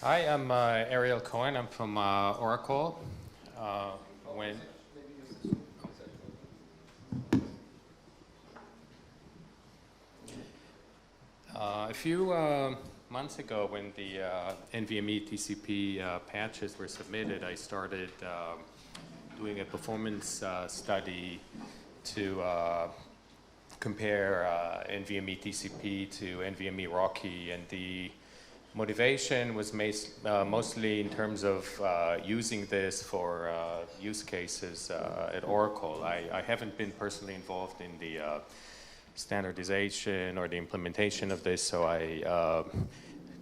Hi, I'm Ariel Cohen. I'm from Oracle. When a few months ago, when the NVMe TCP patches were submitted, I started doing a performance study to compare NVMe TCP to NVMe RoCE, and the motivation was mostly in terms of using this for use cases at Oracle. I haven't been personally involved in the standardization or the implementation of this, so I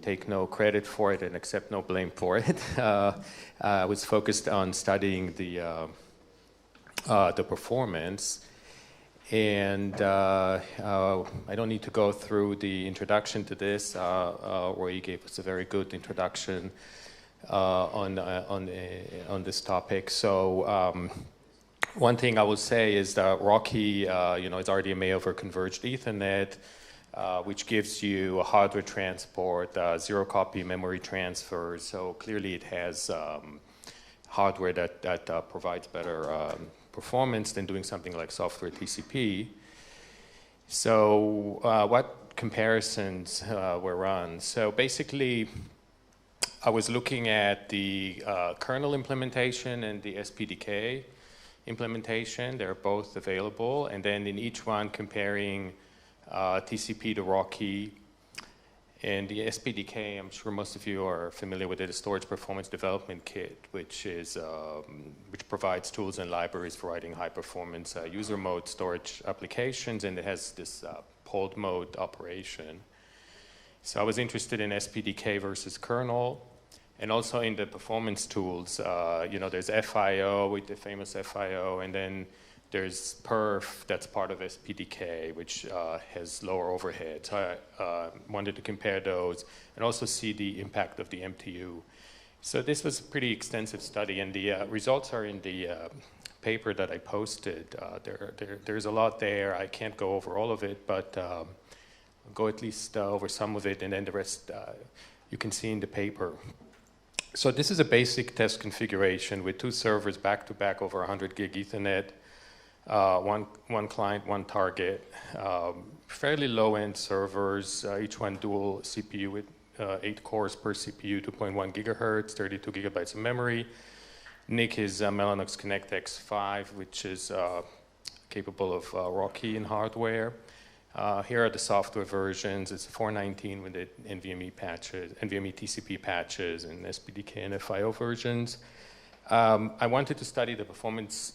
take no credit for it and accept no blame for it. I was focused on studying the performance. And I don't need to go through the introduction to this. Roy gave us a very good introduction on this topic. So one thing I will say is that RoCE, it's RDMA over converged Ethernet, which gives you a hardware transport, zero-copy memory transfer. So clearly it has hardware that provides better performance than doing something like software TCP. So what comparisons were run? So basically, I was looking at the kernel implementation and the SPDK implementation. They're both available. And then in each one, comparing TCP to RoCE. And the SPDK, I'm sure most of you are familiar with it, a storage performance development kit, which provides tools and libraries for writing high-performance user mode storage applications, and it has this polled mode operation. So I was interested in SPDK versus kernel, and also in the performance tools. There's FIO with the famous FIO, and then there's perf that's part of SPDK, which has lower overhead. So I wanted to compare those and also see the impact of the MTU. So this was a pretty extensive study, and the results are in the paper that I posted. There's a lot there. I can't go over all of it, but I'll go at least over some of it, and then the rest you can see in the paper. So this is a basic test configuration with two servers back-to-back over 100 gig Ethernet. One client, one target, fairly low-end servers, each one dual CPU with 8 cores per CPU, 2.1 gigahertz, 32 gigabytes of memory. NIC is Mellanox Connect X5, which is capable of RoCE in hardware. Here are the software versions. It's 4.19 with the NVMe patches, NVMe TCP patches, and SPDK and FIO versions. I wanted to study the performance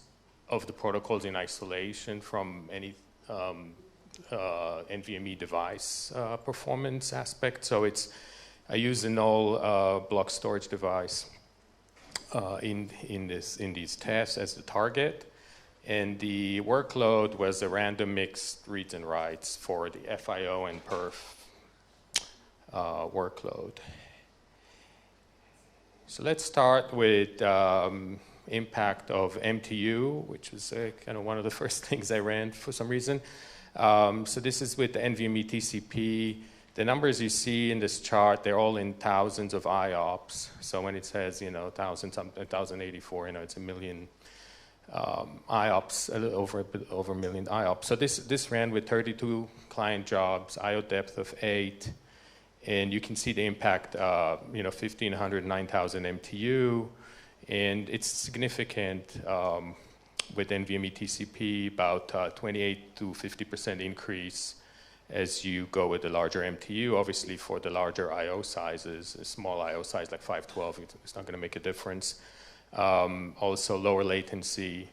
of the protocols in isolation from any NVMe device performance aspect. So I use a null block storage device in these tests as the target, and the workload was a random mixed reads and writes for the FIO and perf workload. So let's start with impact of MTU, which was kind of one of the first things I ran for some reason. So this is with the NVMe TCP. The numbers you see in this chart, they're all in thousands of IOPS. So when it says, 1,084, it's a million IOPS, a little over a million IOPS. So this ran with 32 client jobs, IO depth of 8, and you can see the impact, 1,500, 9,000 MTU. And it's significant with NVMe TCP, about 28 to 50% increase as you go with the larger MTU. Obviously, for the larger I/O sizes, a small I/O size like 512, it's not going to make a difference. Also, lower latency.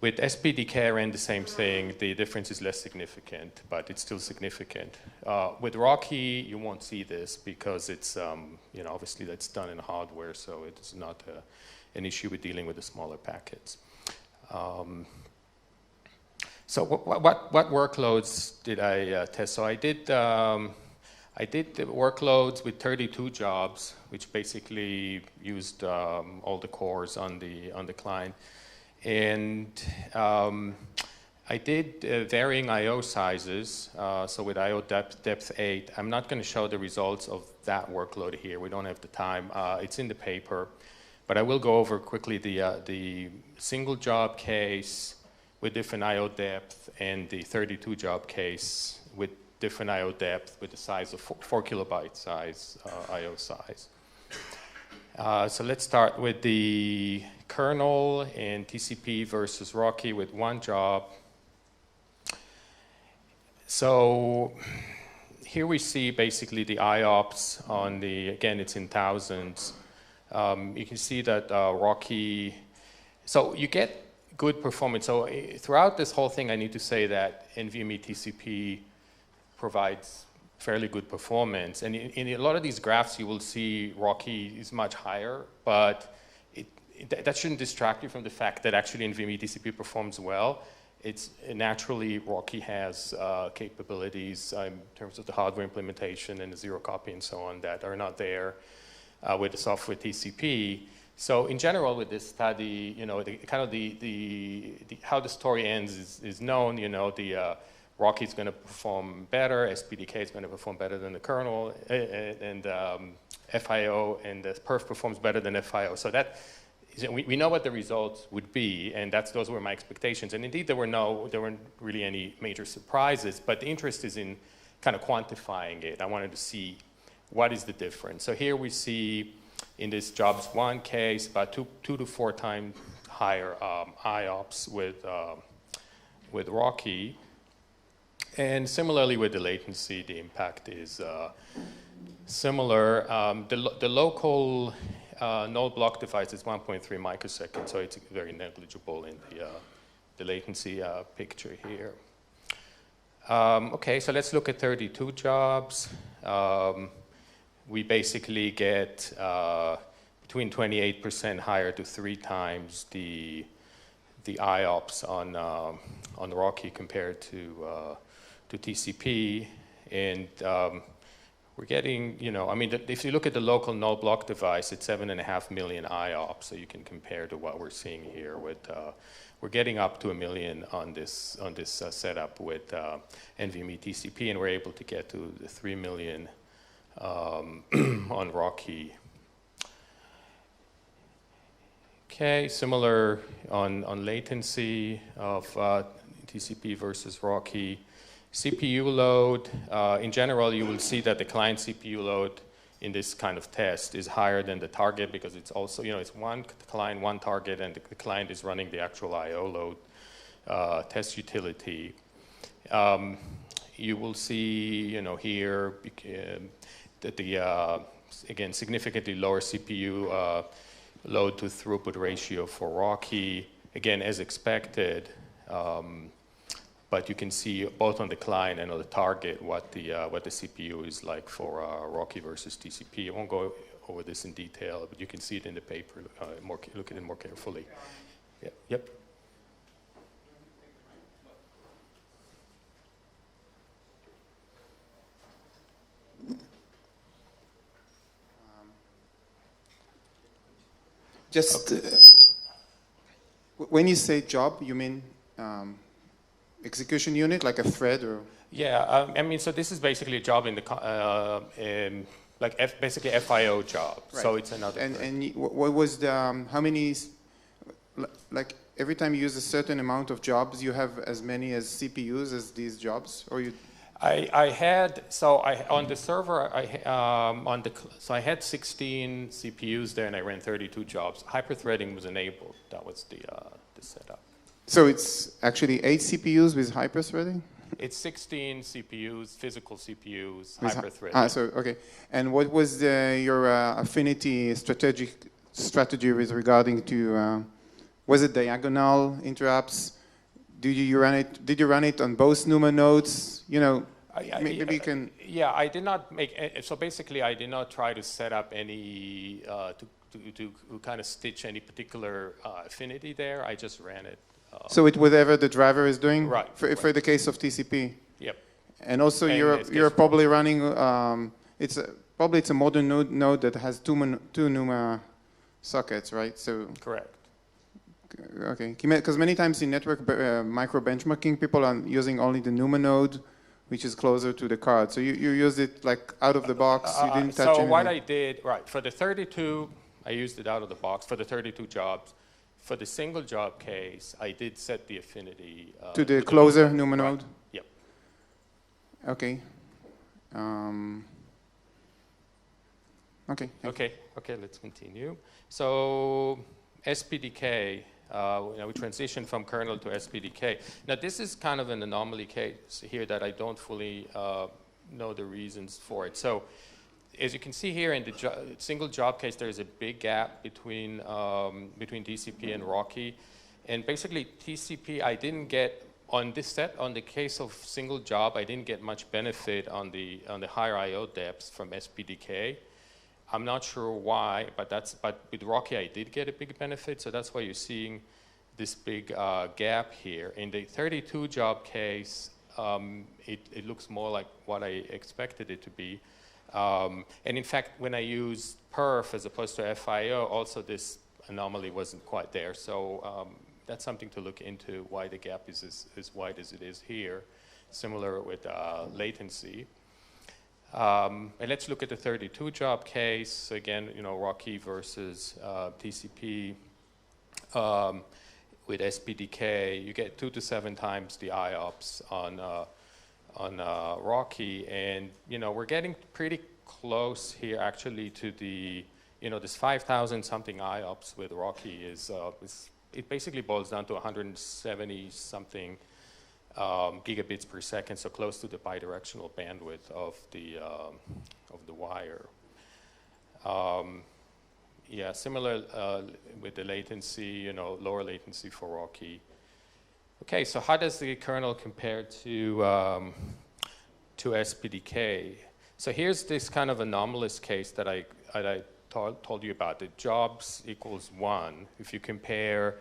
With SPDK, I ran the same thing. The difference is less significant, but it's still significant. With RoCE, you won't see this because it's, obviously that's done in hardware, so it's not an issue with dealing with the smaller packets. So what workloads did I test? So I did the workloads with 32 jobs, which basically used all the cores on the client. And I did varying I/O sizes, so with I/O depth 8. I'm not going to show the results of that workload here. We don't have the time. It's in the paper. But I will go over quickly the single job case with different I/O depth and the 32 job case with different I/O depth with the size of 4 kilobyte size I/O size. So let's start with the kernel and TCP versus RoCE with one job. So here we see basically the IOPS on the, again, it's in thousands. You can see that RoCE, so you get good performance. So throughout this whole thing, I need to say that NVMe TCP provides fairly good performance. And in a lot of these graphs, you will see RoCE is much higher, but that shouldn't distract you from the fact that actually NVMe TCP performs well. It's naturally RoCE has capabilities in terms of the hardware implementation and the zero copy and so on that are not there with the software TCP. So in general, with this study, you know, how the story ends is known. You know, the RoCE is going to perform better, SPDK is going to perform better than the kernel, and FIO and the perf performs better than FIO. So that. We know what the results would be, and those were my expectations. And indeed, there weren't really any major surprises, but the interest is in kind of quantifying it. I wanted to see what is the difference. So here we see in this jobs 1 case about 2 to 4 times higher IOPS with RoCE. And similarly with the latency, the impact is similar. The local node block device is 1.3 microseconds, so it's very negligible in the latency picture here. Okay, so let's look at 32 jobs. We basically get between 28% higher to 3 times the IOPS on RoCE compared to TCP, and we're getting, you know, I mean, if you look at the local node block device, it's 7.5 million IOPS, so you can compare to what we're seeing here with, we're getting up to 1 million on this setup with NVMe TCP, and we're able to get to the 3 million on RoCE. Okay, similar on latency of TCP versus RoCE. CPU load, in general, you will see that the client CPU load in this kind of test is higher than the target because it's also, you know, it's one client, one target, and the client is running the actual I/O load test utility. You will see, you know, here that the, again, significantly lower CPU load to throughput ratio for RoCE, again, as expected. But you can see both on the client and on the target what the CPU is like for RoCE versus TCP. I won't go over this in detail, but you can see it in the paper. Look at it more carefully. Yeah. Yep. Just when you say job, you mean execution unit, like a thread, or? Yeah, I mean, so this is basically a job in the basically FIO job. Right. So it's another. And what was the how many? Like every time you use a certain amount of jobs, you have as many as CPUs as these jobs, or you? I had on the server so I had 16 CPUs there, and I ran 32 jobs. Hyperthreading was enabled. That was the setup. So it's actually 8 CPUs with hyperthreading? It's 16 CPUs, physical CPUs, hyperthreading. So, okay. And what was your affinity strategy with regarding to, was it diagonal interrupts? Did you run it on both NUMA nodes? You know, maybe you can... Yeah, I did not make, so basically I did not try to set up any, to kind of stitch any particular affinity there. I just ran it. So it's whatever the driver is doing? Right. For the case of TCP? Yep. And also you're probably running, it's a modern node that has two NUMA sockets, right? So correct. Okay, because many times in network micro benchmarking, people are using only the NUMA node, which is closer to the card. So you use it like out of the box. You didn't touch so anything. what I did, right, for the 32, I used it out of the box for the 32 jobs. For the single job case, I did set the affinity to the closer NUMA right. node. Yep. Okay. Okay. Okay. Let's continue. So SPDK, we transitioned from kernel to SPDK. Now this is kind of an anomaly case here that I don't fully know the reasons for it. So as you can see here in the single job case, there's a big gap between TCP and RoCE. And basically TCP, I didn't get on this set, on the case of single job, I didn't get much benefit on the higher I/O depths from SPDK. I'm not sure why, but with RoCE I did get a big benefit, so that's why you're seeing this big gap here. In the 32 job case, it looks more like what I expected it to be. And in fact, when I used perf as opposed to FIO, also this anomaly wasn't quite there. So that's something to look into, why the gap is as wide as it is here. Similar with latency. And let's look at the 32 job case. Again, RoCE versus TCP. With SPDK, you get 2 to 7 times the IOPS on RoCE, and we're getting pretty close here actually to the this 5,000 something IOPS with RoCE is it basically boils down to 170 something gigabits per second, so close to the bidirectional bandwidth of the wire. Yeah, similar with the latency, lower latency for RoCE. Okay, so how does the kernel compare to SPDK? So here's this kind of anomalous case that I told you about. The jobs equals 1. If you compare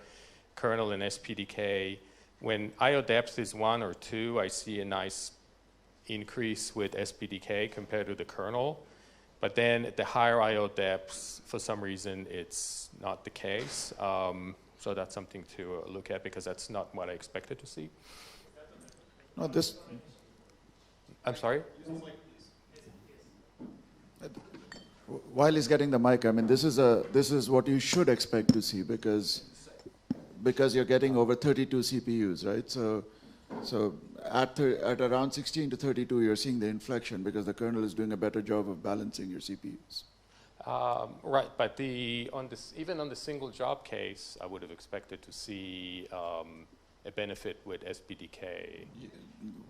kernel and SPDK, when I/O depth is 1 or 2, I see a nice increase with SPDK compared to the kernel. But then at the higher I/O depths, for some reason, it's not the case. So that's something to look at because that's not what I expected to see. No, this. I'm sorry? While he's getting the mic, I mean, this is what you should expect to see because you're getting over 32 CPUs, right? So at around 16 to 32, you're seeing the inflection because the kernel is doing a better job of balancing your CPUs. Right, but even on the single job case, I would have expected to see a benefit with SPDK.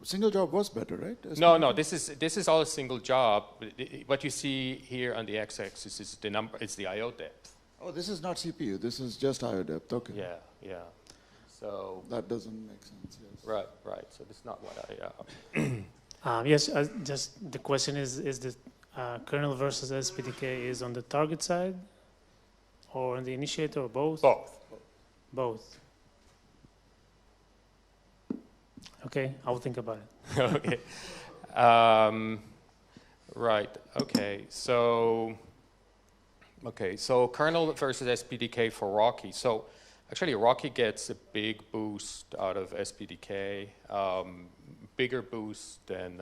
Single job was better, right? SPDK? No, this is all a single job. What you see here on the x-axis is the number. It's the I/O depth. Oh, this is not CPU. This is just I/O depth. Okay. Yeah. So that doesn't make sense. Yes. Right. So that's not what I. Yes, just the question is the kernel versus SPDK is on the target side, or on the initiator, or both? Both. Okay, I'll think about it. Okay. Right. Okay. So kernel versus SPDK for RoCE. So actually, RoCE gets a big boost out of SPDK, bigger boost than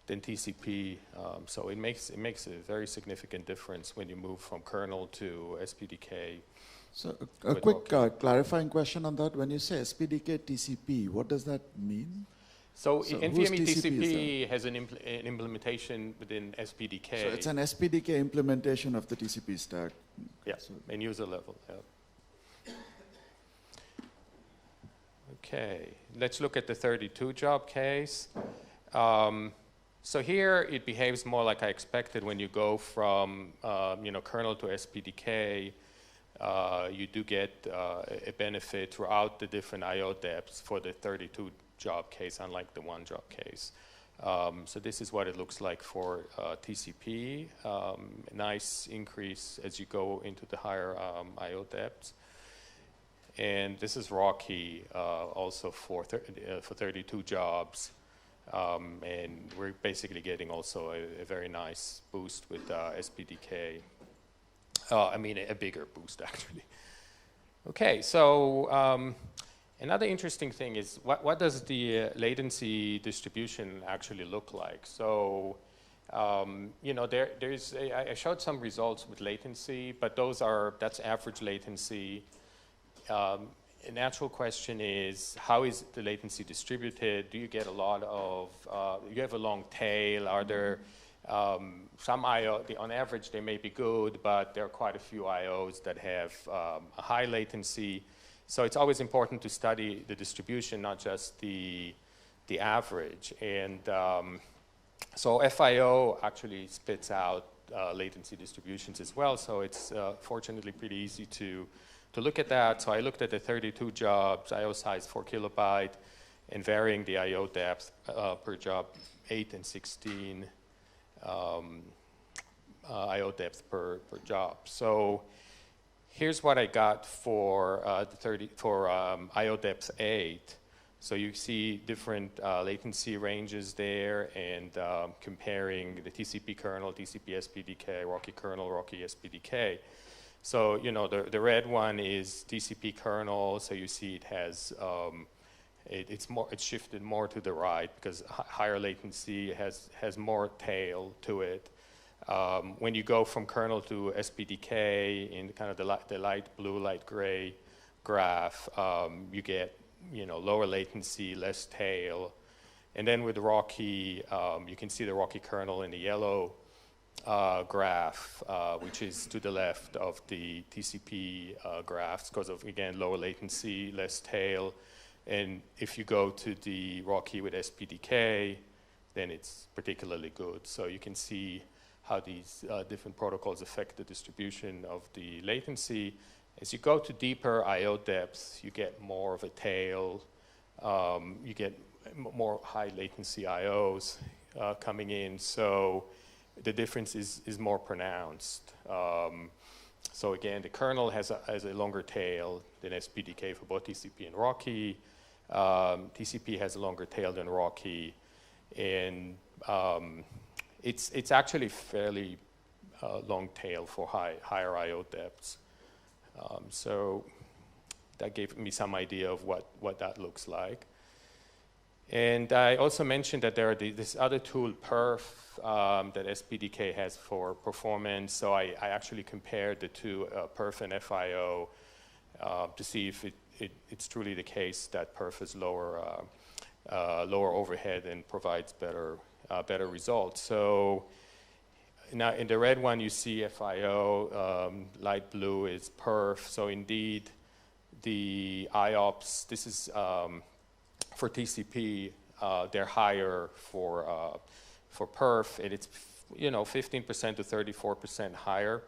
TCP. So it makes a very significant difference when you move from kernel to SPDK. So a quick clarifying question on that. When you say SPDK TCP, what does that mean? So NVMe TCP has an implementation within SPDK. So it's an SPDK implementation of the TCP stack. Yeah, so in user level. Yeah. Okay, let's look at the 32 job case. So here it behaves more like I expected when you go from kernel to SPDK. You do get a benefit throughout the different I/O depths for the 32 job case, unlike the 1 job case. So this is what it looks like for TCP. A nice increase as you go into the higher I/O depths. And this is RoCE also for 32 jobs. And we're basically getting also a very nice boost with SPDK. A bigger boost, actually. Okay, so another interesting thing is what does the latency distribution actually look like? So, you know, I showed some results with latency, but that's average latency. An actual question is, how is the latency distributed? Do you get a lot of, you have a long tail? Are there some I/O, on average they may be good, but there are quite a few I/Os that have a high latency. So it's always important to study the distribution, not just the average. And so FIO actually spits out latency distributions as well. So it's fortunately pretty easy to look at that. So I looked at the 32 jobs, I/O size 4 kilobyte, and varying the I/O depth per job 8 and 16 I/O depth per job. So here's what I got for I/O depth 8. So you see different latency ranges there, and comparing the TCP kernel, TCP SPDK, RoCE kernel, RoCE SPDK. So, you know, the red one is TCP kernel, so you see it has, it's shifted more to the right because higher latency has more tail to it. When you go from kernel to SPDK in kind of the light blue, light gray graph, you get, you know, lower latency, less tail. And then with RoCE, you can see the RoCE kernel in the yellow graph, which is to the left of the TCP graphs because of, again, lower latency, less tail. And if you go to the RoCE with SPDK, then it's particularly good. So you can see how these different protocols affect the distribution of the latency. As you go to deeper I/O depths, you get more of a tail. You get more high latency I/Os coming in. So the difference is more pronounced. So again, the kernel has a longer tail than SPDK for both TCP and RoCE. TCP has a longer tail than RoCE, and it's actually fairly long tail for higher I/O depths. So that gave me some idea of what that looks like. And I also mentioned that there are this other tool, perf, that SPDK has for performance. So I actually compared the two, perf and FIO, to see if it's truly the case that perf is lower overhead and provides better results. So now in the red one you see FIO, light blue is perf. So indeed the IOPS, this is for TCP, they're higher for perf, and it's, you know, 15% to 34% higher.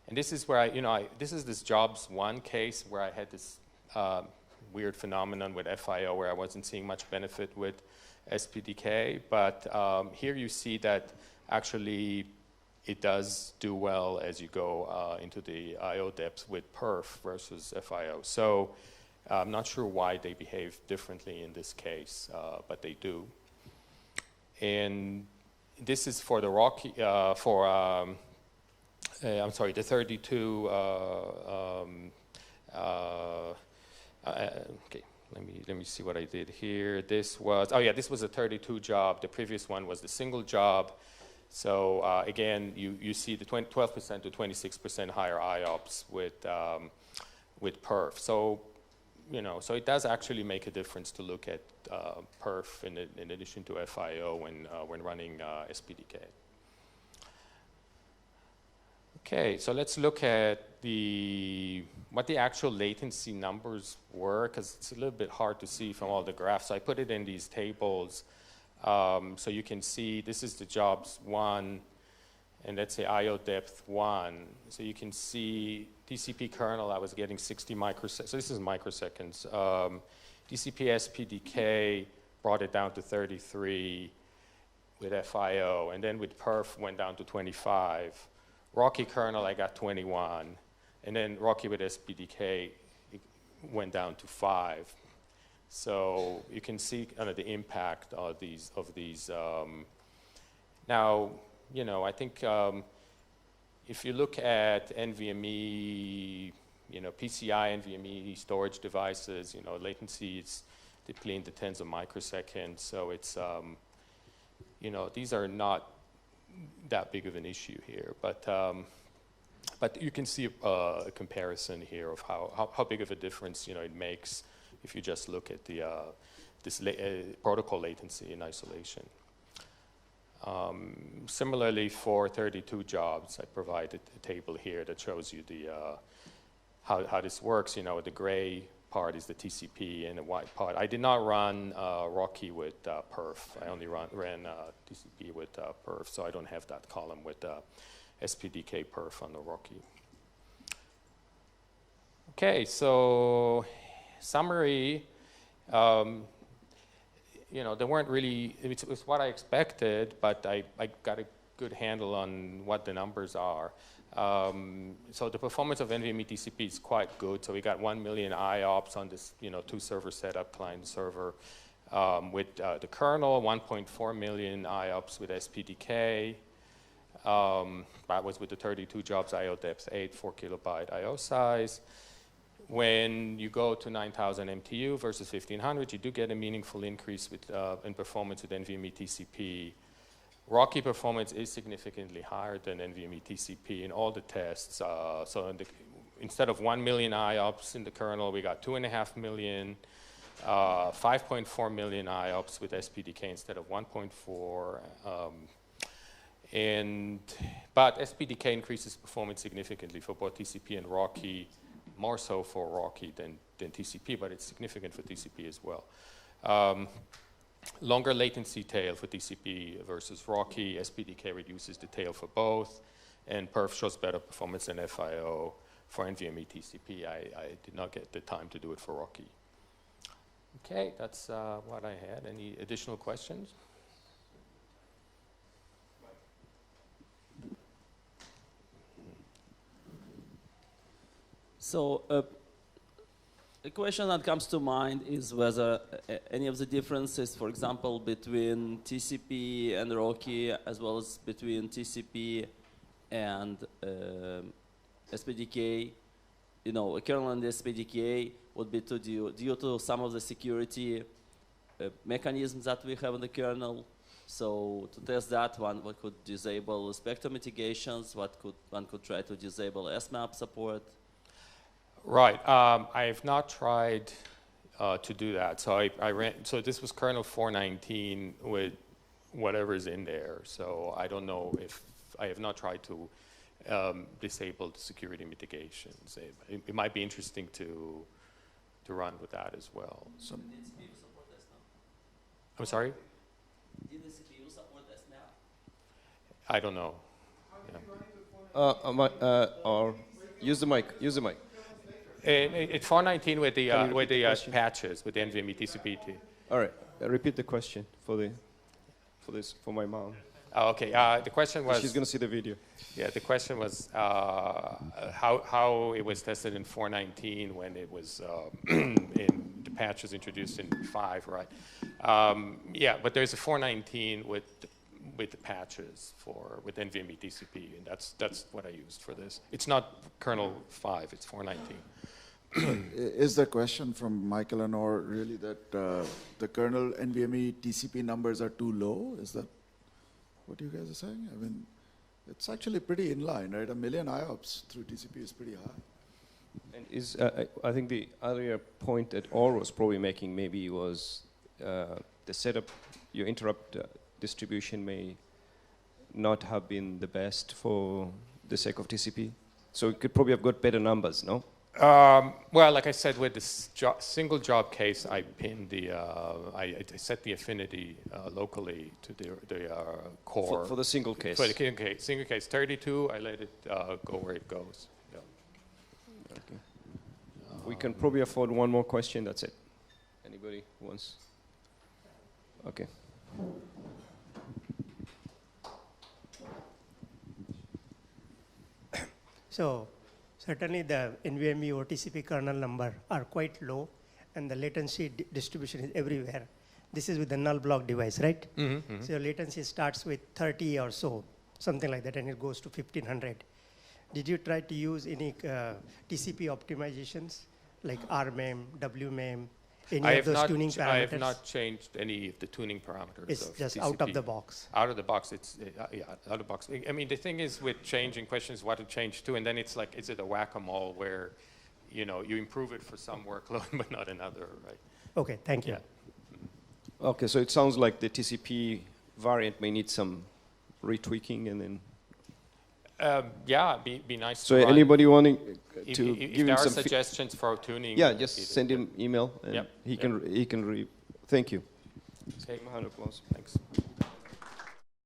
And this is where this is this jobs one case where I had this weird phenomenon with FIO where I wasn't seeing much benefit with SPDK, but here you see that actually it does do well as you go into the I/O depths with perf versus FIO. So I'm not sure why they behave differently in this case, but they do. And this is for the RoCE, I'm sorry, the 32, okay, let me see what I did here. This was, this was a 32 job. The previous one was the single job. So again, you see the 12% to 26% higher IOPS with perf. So, you know, so it does actually make a difference to look at perf in addition to FIO when running SPDK. Okay, so let's look at what the actual latency numbers were, because it's a little bit hard to see from all the graphs. So I put it in these tables so you can see this is the jobs 1, and let's say I/O depth 1. So you can see TCP kernel, I was getting 60 microseconds. So this is microseconds. TCP SPDK brought it down to 33 with FIO, and then with perf went down to 25. RoCE kernel, I got 21, and then RoCE with SPDK it went down to 5. So you can see kind of the impact of these. Now, you know, I think if you look at NVMe PCI, NVMe storage devices, latency is typically in the tens of microseconds. So it's, these are not that big of an issue here. But you can see a comparison here of how big of a difference, it makes if you just look at the protocol latency in isolation. Similarly, for 32 jobs, I provided a table here that shows you how this works. The gray part is the TCP, and the white part. I did not run RoCE with perf. I only ran TCP with perf, so I don't have that column with SPDK perf on the RoCE. Okay, so summary. They weren't really, it was what I expected, but I got a good handle on what the numbers are. So the performance of NVMe TCP is quite good. So we got 1 million IOPS on this, 2-server setup, client server. With the kernel, 1.4 million IOPS with SPDK. That was with the 32 jobs, IO depth 8, 4 kilobyte IO size. When you go to 9,000 MTU versus 1,500, you do get a meaningful increase in performance with NVMe TCP. RoCE performance is significantly higher than NVMe TCP in all the tests. So instead of 1 million IOPS in the kernel, we got 2.5 million, 5.4 million IOPS with SPDK instead of 1.4. But SPDK increases performance significantly for both TCP and RoCE. More so for RoCE than TCP, but it's significant for TCP as well. Longer latency tail for TCP versus RoCE. SPDK reduces the tail for both, and perf shows better performance than FIO for NVMe TCP. I did not get the time to do it for RoCE. Okay, that's what I had. Any additional questions? So a question that comes to mind is whether any of the differences, for example, between TCP and RoCE, as well as between TCP and SPDK, a kernel and SPDK would be due to some of the security mechanisms that we have in the kernel. So to test that, one could disable spectrum mitigations. One could try to disable SMAP support. Right. I have not tried to do that. So I ran. So this was kernel 419 with whatever's in there. So I don't know if I have not tried to disable the security mitigations. It might be interesting to run with that as well. So, did CPU support SMAP? I'm sorry. Did the CPU support SMAP? I don't know. Yeah. Or use the mic. Use the mic. It's 419 with the patches with the NVMe TCP. All right. Repeat the question for my mom. Oh, okay. The question was. She's going to see the video. Yeah. The question was how it was tested in 419 when it was in the patches introduced in 5, right? Yeah. But there's a 419 with the patches with NVMe TCP, and that's what I used for this. It's not kernel 5. It's 419. Is the question from Michael and Or really that the kernel NVMe TCP numbers are too low? Is that what you guys are saying? I mean, it's actually pretty in line, right? 1 million IOPS through TCP is pretty high. And I think the earlier point that Or was probably making maybe was the setup, your interrupt distribution may not have been the best for the sake of TCP. So it could probably have got better numbers, no? Well, like I said, with this single job case, I pinned I set the affinity locally to the core. For the single case. For the single case 32, I let it go where it goes. Yeah. Okay. We can probably afford one more question. That's it. Anybody wants? Okay. So certainly the NVMe or TCP kernel number are quite low, and the latency distribution is everywhere. This is with the null block device, right? Mm-hmm, mm-hmm. So latency starts with 30 or so, something like that, and it goes to 1500. Did you try to use any TCP optimizations like RMEM, WMEM, any of those tuning parameters? I have not changed any of the tuning parameters. It's of just TCP. out of the box. Out of the box, it's yeah, out of the box. I mean, the thing is with changing questions, what to change to, and then it's like, is it a whack-a-mole where, you know, you improve it for some workload but not another, right? Okay, thank you. Yeah. Okay, so it sounds like the TCP variant may need some retweaking, and then. Yeah, be nice. So to run. anybody wanting If to if give there him are some suggestions for tuning, yeah, just send him email, and Yep. he can thank you. Okay. Round of applause. Thanks.